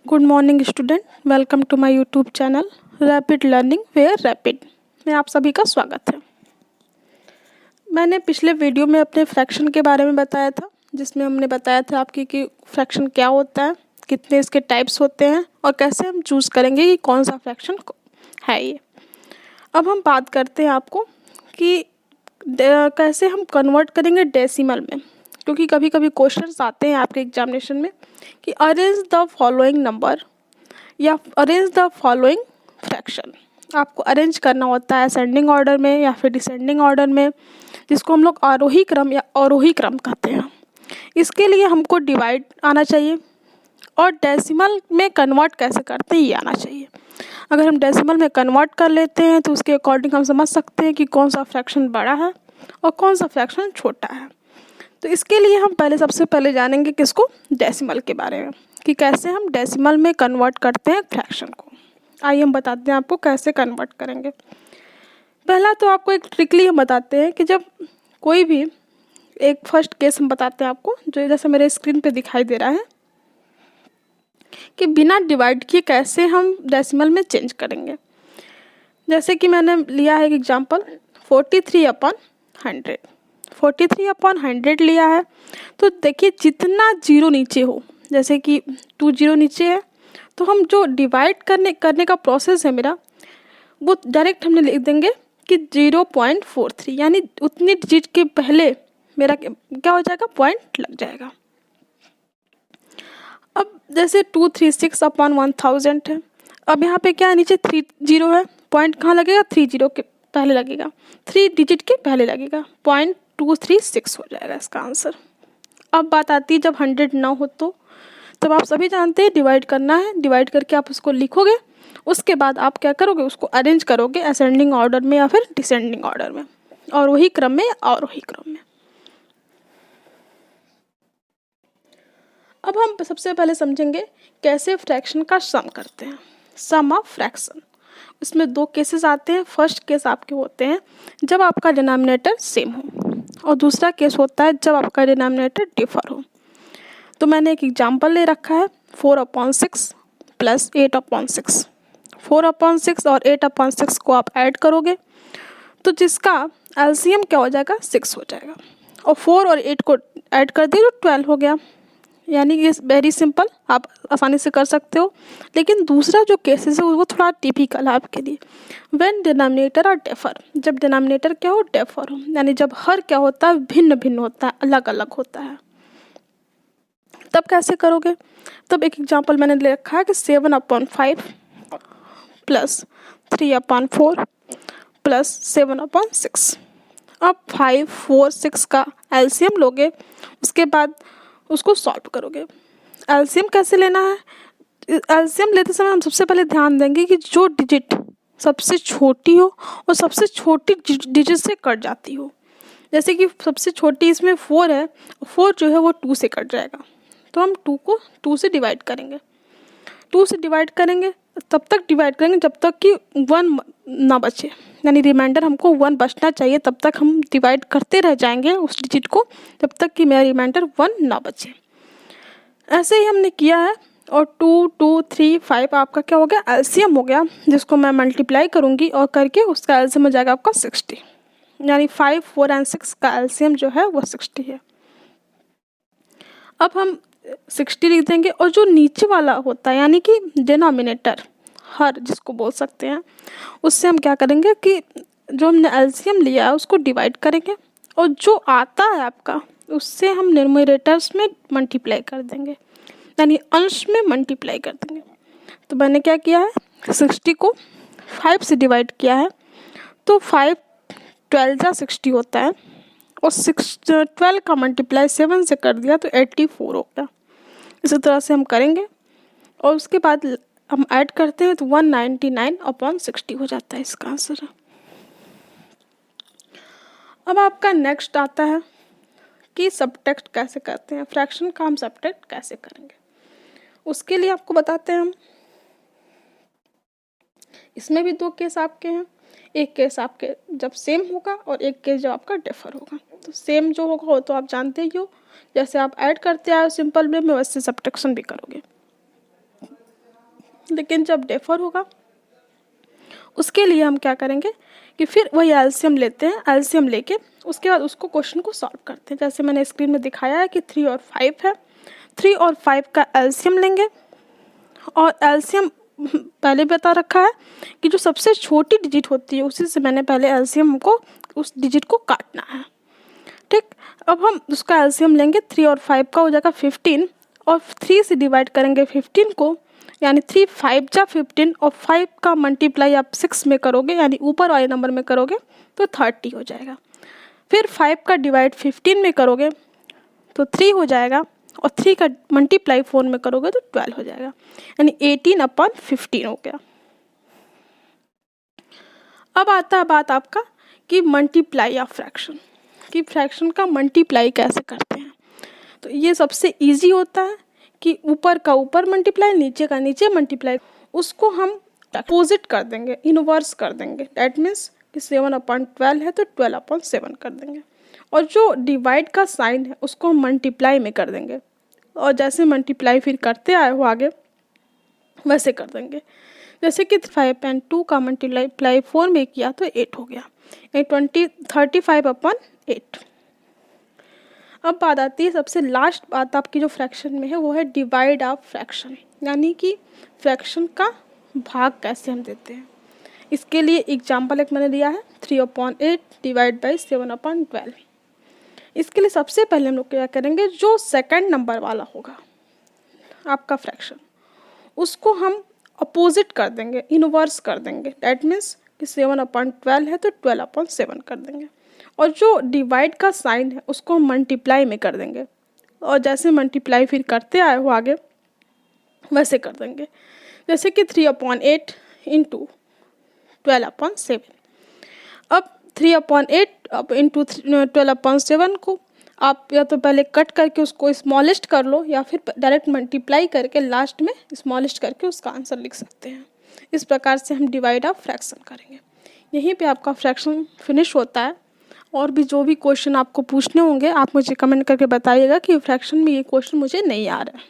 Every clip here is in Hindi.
Good morning student, welcome to my YouTube channel rapid learning where rapid में आप सभी का स्वागत है। मैंने पिछले वीडियो में अपने फ्रैक्शन के बारे में बताया था, जिसमें हमने बताया था आपकी कि फ्रैक्शन क्या होता है, कितने इसके टाइप्स होते हैं और कैसे हम चूज़ करेंगे कि कौन सा फ्रैक्शन है ये। अब हम बात करते हैं आपको कि कैसे हम कन्वर्ट करेंगे डेसिमल में, क्योंकि कभी कभी क्वेश्चंस आते हैं आपके एग्जामिनेशन में कि अरेंज द फॉलोइंग नंबर या अरेंज द फॉलोइंग फ्रैक्शन। आपको अरेंज करना होता है असेंडिंग ऑर्डर में या फिर डिसेंडिंग ऑर्डर में, जिसको हम लोग आरोही क्रम या अवरोही क्रम कहते हैं। इसके लिए हमको डिवाइड आना चाहिए और डेसिमल में कन्वर्ट कैसे करते हैं ये आना चाहिए। अगर हम डेसिमल में कन्वर्ट कर लेते हैं तो उसके अकॉर्डिंग हम समझ सकते हैं कि कौन सा फ्रैक्शन बड़ा है और कौन सा फ्रैक्शन छोटा है। तो इसके लिए हम सबसे पहले जानेंगे किसको, डेसिमल के बारे में, कि कैसे हम डेसिमल में कन्वर्ट करते हैं फ्रैक्शन को। आइए हम बताते हैं आपको कैसे कन्वर्ट करेंगे। पहला तो आपको एक ट्रिकली हम बताते हैं कि जब कोई भी एक फर्स्ट केस हम बताते हैं आपको, जो जैसे मेरे स्क्रीन पे दिखाई दे रहा है कि बिना डिवाइड किए कैसे हम डेसिमल में चेंज करेंगे। जैसे कि मैंने लिया है एक एग्जांपल 43/100। 43/100 लिया है तो देखिए जितना जीरो नीचे हो, जैसे कि 2 जीरो नीचे है तो हम जो डिवाइड करने का प्रोसेस है मेरा, वो डायरेक्ट हमने लिख देंगे कि 0.43, यानी उतनी डिजिट के पहले मेरा क्या हो जाएगा, पॉइंट लग जाएगा। अब जैसे 236/1000 है, अब यहाँ पे क्या है, नीचे 3 जीरो है, पॉइंट कहाँ लगेगा, 3 जीरो के पहले लगेगा, 3 डिजिट के पहले लगेगा, 0.236 हो जाएगा इसका आंसर। अब बात आती है जब 100 ना हो तो तब आप सभी जानते हैं डिवाइड करना है, डिवाइड करके आप उसको लिखोगे, उसके बाद आप क्या करोगे, उसको अरेंज करोगे असेंडिंग ऑर्डर में या फिर डिसेंडिंग ऑर्डर में, और वही क्रम में और वही क्रम में। अब हम सबसे पहले समझेंगे कैसे फ्रैक्शन का सम करते हैं, सम ऑफ फ्रैक्शन। इसमें 2 केसेस आते हैं। फर्स्ट केस आपके होते हैं जब आपका डिनोमिनेटर सेम हो, और दूसरा केस होता है जब आपका डिनोमिनेटर डिफर हो। तो मैंने एक एग्जांपल ले रखा है 4/6 प्लस 8/6। 4/6 और 8/6 को आप ऐड करोगे तो जिसका एलसीएम क्या हो जाएगा, 6 हो जाएगा, और 4 और 8 को ऐड कर दिए तो 12 हो गया। यानी ये वेरी सिंपल, आप आसानी से कर सकते हो। लेकिन दूसरा जो केसेस है वो थोड़ा टिपिकल है आपके लिए। व्हेन डिनोमिनेटर और डेफर, जब डिनोमिनेटर क्या हो, डेफर हो, यानी जब हर क्या होता है, भिन्न भिन्न होता है, अलग अलग होता है, तब कैसे करोगे। तब एक एग्जांपल मैंने ले रखा है कि 7/5 प्लस 3/4 प्लस 7/6। अब 5, 4, 6 का एलसीएम लोगे, उसके बाद उसको सॉल्व करोगे। एलसीएम कैसे लेना है, एलसीएम लेते समय हम सबसे पहले ध्यान देंगे कि जो डिजिट सबसे छोटी हो और सबसे छोटी डिजिट से कट जाती हो। जैसे कि सबसे छोटी इसमें 4 है, 4 जो है वो 2 से कट जाएगा, तो हम 2 को 2 से डिवाइड करेंगे। 2 से डिवाइड करेंगे तब तक डिवाइड करेंगे जब तक कि 1 ना बचे, यानी रिमाइंडर हमको 1 बचना चाहिए, तब तक हम डिवाइड करते रह जाएंगे उस डिजिट को जब तक कि मेरा रिमाइंडर 1 ना बचे। ऐसे ही हमने किया है, और 2, 2, 3, 5 आपका क्या हो गया, एलसीएम हो गया, जिसको मैं मल्टीप्लाई करूँगी और करके उसका एलसीएम हो जाएगा आपका 60, यानी 5, 4 एंड 6 का एलसीएम जो है वो 60 है। अब हम 60 लिख देंगे, और जो नीचे वाला होता है यानी कि डिनोमिनेटर, हर जिसको बोल सकते हैं, उससे हम क्या करेंगे कि जो हमने एलसीएम लिया है उसको डिवाइड करेंगे, और जो आता है आपका उससे हम न्यूमरेटर्स में मल्टीप्लाई कर देंगे, यानी अंश में मल्टीप्लाई कर देंगे। तो मैंने क्या किया है, 60 को 5 से डिवाइड किया है, तो 5 12 जा 60 होता है, और 12 का मल्टीप्लाई 7 से कर दिया तो 84 हो गया। इसी तरह से हम करेंगे, और उसके बाद हम ऐड करते हैं तो 199/60 हो जाता है इसका आंसर। अब आपका नेक्स्ट आता है कि सबट्रैक्ट कैसे करते हैं, फ्रैक्शन का हम सबट्रैक्ट कैसे करेंगे। उसके लिए आपको बताते हैं हम, इसमें भी 2 केस आपके हैं। एक केस आपके जब सेम होगा और एक केस जब आपका डिफर होगा। तो सेम जो होगा वो तो आप जानते ही हो, जैसे आप ऐड करते आए सिंपल वे में वैसे सब्ट्रैक्शन भी करोगे। लेकिन जब डिफर होगा उसके लिए हम क्या करेंगे कि फिर वही एलसीएम लेते हैं, एलसीएम लेके उसके बाद उसको क्वेश्चन को सॉल्व करते हैं। जैसे मैंने स्क्रीन में दिखाया है कि 3 और 5 है, 3 और 5 का एलसीएम लेंगे और एलसीएम पहले बता रखा है कि जो सबसे छोटी डिजिट होती है उसी से मैंने पहले एलसीएम को उस डिजिट को काटना है। ठीक, अब हम उसका एलसीएम लेंगे, 3 और 5 का हो जाएगा 15 और 3 से डिवाइड करेंगे 15 को, यानी 3 5 जा 15 और 5 का मल्टीप्लाई आप 6 में करोगे यानी ऊपर वाले नंबर में करोगे तो 30 हो जाएगा। फिर 5 का डिवाइड 15 में करोगे तो 3 हो जाएगा और 3 का मल्टीप्लाई 4 में करोगे तो 12 हो जाएगा, यानी 18/15 हो गया। अब आता है बात आपका कि मल्टीप्लाई या फ्रैक्शन, कि फ्रैक्शन का मल्टीप्लाई कैसे करते हैं। तो ये सबसे इजी होता है कि ऊपर का ऊपर मल्टीप्लाई, नीचे का नीचे मल्टीप्लाई, उसको हम अपोजिट कर देंगे, इनवर्स कर देंगे। दैट मीन्स कि 7/12 है तो 12/7 कर देंगे और जो डिवाइड का साइन है उसको हम मल्टीप्लाई में कर देंगे और जैसे मल्टीप्लाई फिर करते आए हो आगे वैसे कर देंगे। जैसे कि 5 और 2 का मल्टीप्लाई 4 में किया तो 8 हो गया, 35/8। अब बात आती है सबसे लास्ट बात आपकी जो फ्रैक्शन में है वो है डिवाइड ऑफ फ्रैक्शन, यानी कि फ्रैक्शन का भाग कैसे हम देते हैं। इसके लिए एग्जाम्पल एक मैंने दिया है 3/8 डिवाइड बाई 7/12। इसके लिए सबसे पहले हम लोग क्या करेंगे, जो सेकंड नंबर वाला होगा आपका फ्रैक्शन उसको हम अपोजिट कर देंगे, इनवर्स कर देंगे। दैट मीन्स कि 7/12 है तो 12/7 कर देंगे और जो डिवाइड का साइन है उसको हम मल्टीप्लाई में कर देंगे और जैसे मल्टीप्लाई फिर करते आए हो आगे वैसे कर देंगे। जैसे कि 3/8 इंटू 12/7। अब 3/8 इंटू 12/7 को आप या तो पहले कट करके उसको स्मॉलेस्ट कर लो या फिर डायरेक्ट मल्टीप्लाई करके लास्ट में स्मॉलेस्ट करके उसका आंसर लिख सकते हैं। इस प्रकार से हम डिवाइड ऑफ फ्रैक्शन करेंगे। यहीं पे आपका फ्रैक्शन फिनिश होता है और भी जो भी क्वेश्चन आपको पूछने होंगे आप मुझे कमेंट करके बताइएगा कि फ्रैक्शन में ये क्वेश्चन मुझे नहीं आ रहा है।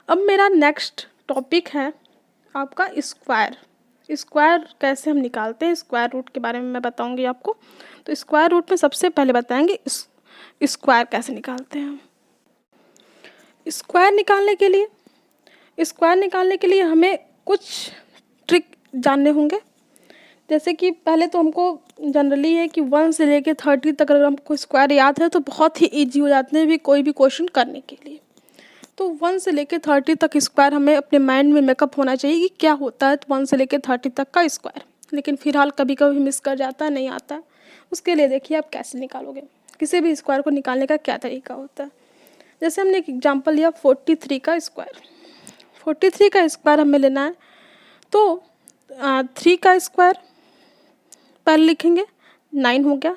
अब मेरा नेक्स्ट टॉपिक है आपका स्क्वायर। स्क्वायर कैसे हम निकालते हैं, स्क्वायर रूट के बारे में मैं बताऊंगी आपको। तो स्क्वायर रूट में सबसे पहले बताएंगे स्क्वायर कैसे निकालते हैं। स्क्वायर निकालने के लिए हमें कुछ ट्रिक जानने होंगे। जैसे कि पहले तो हमको जनरली है कि 1 से लेके 30 तक अगर हमको स्क्वायर याद है तो बहुत ही ईजी हो जाते हैं भी कोई भी क्वेश्चन करने के लिए। तो 1 से लेके 30 तक स्क्वायर हमें अपने माइंड में मेकअप होना चाहिए कि क्या होता है 1 से लेके 30 तक का स्क्वायर। लेकिन फिलहाल कभी कभी मिस कर जाता है, नहीं आता है। उसके लिए देखिए आप कैसे निकालोगे, किसी भी स्क्वायर को निकालने का क्या तरीका होता है। जैसे हमने एक एग्जाम्पल लिया 43 का स्क्वायर। 43 का स्क्वायर हमें लेना है तो 3 का स्क्वायर पहले लिखेंगे, 9 हो गया।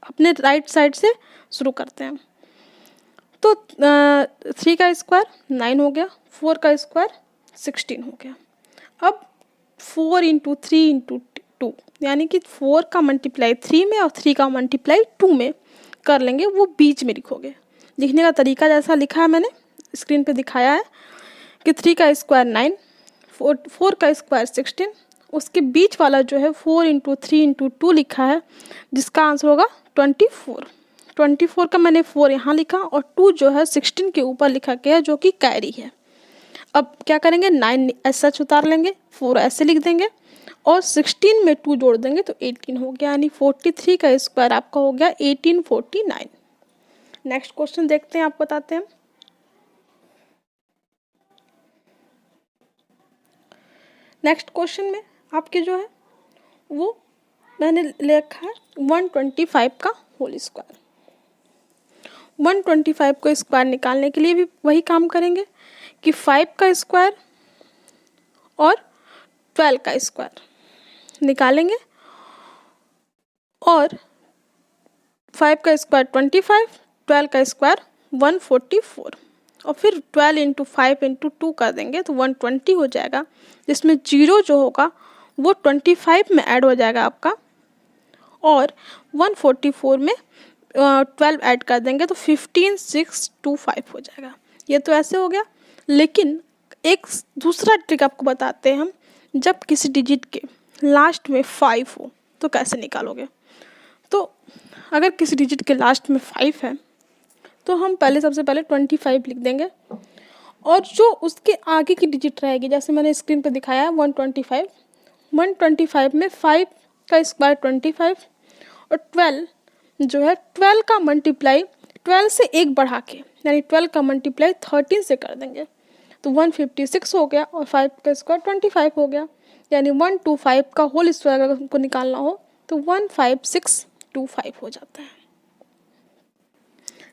अपने राइट साइड से शुरू करते हैं तो 3 का स्क्वायर 9 हो गया, 4 का स्क्वायर 16 हो गया। अब 4 इंटू 3 इंटू 2 यानी कि 4 का मल्टीप्लाई 3 में और 3 का मल्टीप्लाई 2 में कर लेंगे, वो बीच में लिखोगे। लिखने का तरीका जैसा लिखा है मैंने स्क्रीन पे दिखाया है कि 3 का स्क्वायर 9, 4 का स्क्वायर 16, उसके बीच वाला जो है 4 इंटू 3 इंटू 2 लिखा है जिसका आंसर होगा 24। 24 का मैंने 4 यहाँ लिखा और 2 जो है 16 के ऊपर लिखा गया जो कि कैरी है। अब क्या करेंगे, 9 ऐसा उतार लेंगे, 4 ऐसे लिख देंगे और 16 में 2 जोड़ देंगे तो 18 हो गया, यानी 43 का स्क्वायर आपका हो गया 1849। नेक्स्ट क्वेश्चन देखते हैं, आप बताते हैं। नेक्स्ट क्वेश्चन में आपके जो है वो मैंने लिखा है 125 का होल स्क्वायर। 125 को स्क्वायर निकालने के लिए भी वही काम करेंगे कि 5 का स्क्वायर और 12 का स्क्वायर निकालेंगे और 5 का स्क्वायर 25, 12 का स्क्वायर 144 और फिर 12 इंटू 5 इंटू 2 कर देंगे तो 120 हो जाएगा, जिसमें 0 जो होगा वो 25 में ऐड हो जाएगा आपका और 144 में 12 ऐड कर देंगे तो 15625 हो जाएगा। ये तो ऐसे हो गया, लेकिन एक दूसरा ट्रिक आपको बताते हैं हम, जब किसी डिजिट के लास्ट में 5 हो तो कैसे निकालोगे। तो अगर किसी डिजिट के लास्ट में 5 है तो हम सबसे पहले 25 लिख देंगे, और जो उसके आगे की डिजिट रहेगी, जैसे मैंने स्क्रीन पर दिखाया 125, 125 में 5 का स्क्वायर 25, और 12 जो है 12 का मल्टीप्लाई 12 से एक बढ़ा के, यानी 12 का मल्टीप्लाई 13 से कर देंगे तो 156 हो गया, और 5 का स्क्वायर 25 हो गया। यानी 125 का होल स्क्वायर अगर हमको निकालना हो तो 15625 हो जाता है।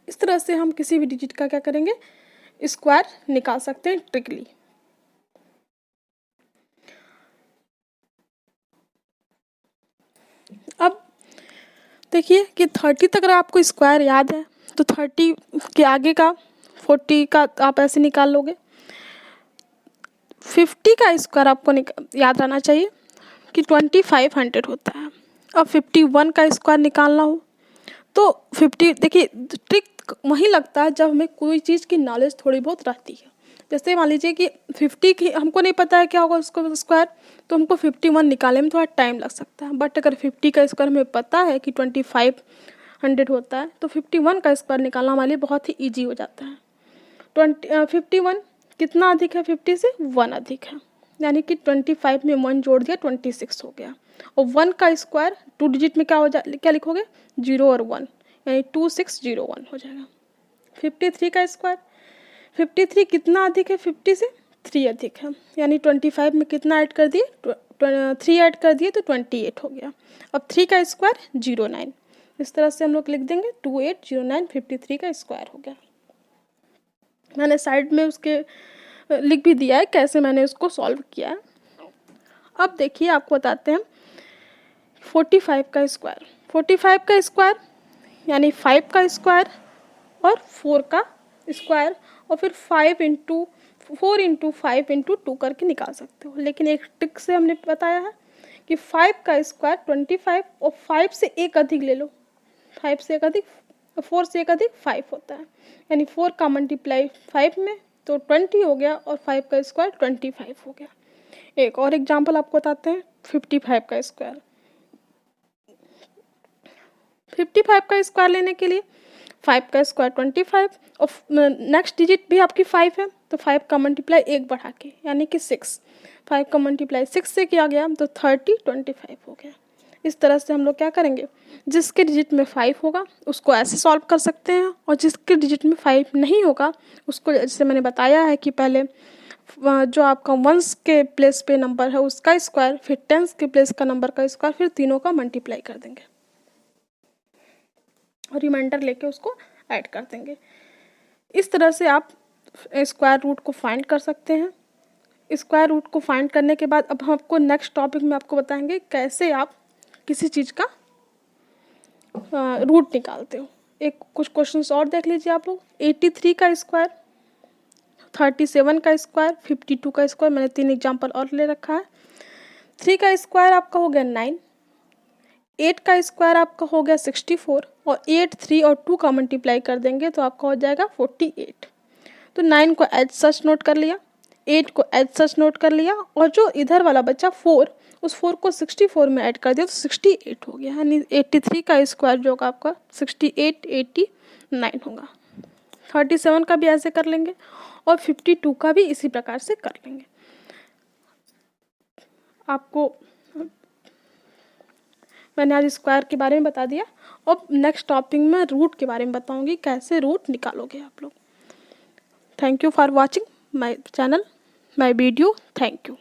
इस तरह से हम किसी भी डिजिट का क्या करेंगे, स्क्वायर निकाल सकते हैं ट्रिकली। अब देखिए कि 30 तक अगर आपको स्क्वायर याद है तो 30 के आगे का 40 का आप ऐसे निकाल लोगे। 50 का स्क्वायर आपको याद रहना चाहिए कि 2500 होता है। अब 51 का स्क्वायर निकालना हो तो 50, देखिए ट्रिक वहीं लगता है जब हमें कोई चीज़ की नॉलेज थोड़ी बहुत रहती है। जैसे मान लीजिए कि 50 की हमको नहीं पता है क्या होगा उसको स्क्वायर, तो हमको 51 निकालने में थोड़ा टाइम लग सकता है। बट अगर 50 का स्क्वायर हमें पता है कि 2500 होता है तो 51 का स्क्वायर निकालना हमारे लिए बहुत ही ईजी हो जाता है। 51 कितना अधिक है 50 से, 1 अधिक है, यानी कि 25 में 1 जोड़ दिया 26 हो गया। और 1 का स्क्वायर 2 डिजिट में क्या लिखोगे, 0 और 1, यानी 2601 हो जाएगा। 53 का स्क्वायर, 53 कितना अधिक है 50 से, 3 अधिक है, यानी 25 में कितना ऐड कर दिए, 3 ऐड कर दिए तो 28 हो गया। अब 3 का स्क्वायर 09, इस तरह से हम लोग लिख देंगे 2809, 53 का स्क्वायर हो गया। मैंने साइड में उसके लिख भी दिया है कैसे मैंने उसको सॉल्व किया है। अब देखिए आपको बताते हैं 45 का स्क्वायर, 45 का स्क्वायर यानी 5 का स्क्वायर और 4 का स्क्वायर, और फिर 4 इंटू 5 इंटू 2 करके निकाल सकते हो। लेकिन एक ट्रिक से हमने बताया है कि 5 का स्क्वायर 25 और 5 से एक अधिक ले लो, 5 से एक अधिक 4 से एक अधिक 5 होता है, यानी 4 का मल्टीप्लाई 5 में तो 20 हो गया, और 5 का स्क्वायर 25 हो गया। एक और एग्जांपल आपको बताते हैं 55 का स्क्वायर। 55 का स्क्वायर लेने के लिए 5 का स्क्वायर 25 और नेक्स्ट डिजिट भी आपकी 5 है तो 5 का मल्टीप्लाई 1 बढ़ा के, यानी कि 6, 5 का मल्टीप्लाई 6 से किया गया तो 25 हो गया। इस तरह से हम लोग क्या करेंगे, जिसके डिजिट में 5 होगा उसको ऐसे सॉल्व कर सकते हैं, और जिसके डिजिट में 5 नहीं होगा उसको, जैसे मैंने बताया है कि पहले जो आपका वंस के प्लेस पे नंबर है उसका स्क्वायर, फिर टेंस के प्लेस का नंबर का स्क्वायर, फिर तीनों का मल्टीप्लाई कर देंगे और रिमाइंडर लेके उसको ऐड कर देंगे। इस तरह से आप स्क्वायर रूट को फाइंड कर सकते हैं। स्क्वायर रूट को फाइंड करने के बाद अब हम आपको नेक्स्ट टॉपिक में आपको बताएंगे कैसे आप किसी चीज़ का रूट निकालते हो। एक कुछ क्वेश्चंस और देख लीजिए आप लोग। 83 का स्क्वायर, 37 का स्क्वायर, 52 का स्क्वायर, मैंने 3 एग्जाम्पल और ले रखा है। 3 का स्क्वायर आपका हो गया 9, 8 का स्क्वायर आपका हो गया 64, और 8, 3 और 2 का मल्टीप्लाई कर देंगे तो आपका हो जाएगा 48। तो 9 को एज सच नोट कर लिया, 8 को एज सच नोट कर लिया, और जो इधर वाला बचा 4, उस 4 को 64 में ऐड कर दिया तो 68 हो गया, यानी 83 का स्क्वायर जो होगा आपका 68, 89 होगा। 37 का भी ऐसे कर लेंगे और 52 का भी इसी प्रकार से कर लेंगे। आपको मैंने आज स्क्वायर के बारे में बता दिया, और नेक्स्ट टॉपिक में रूट के बारे में बताऊंगी कैसे रूट निकालोगे आप लोग। Thank you for watching my channel, my video. Thank you.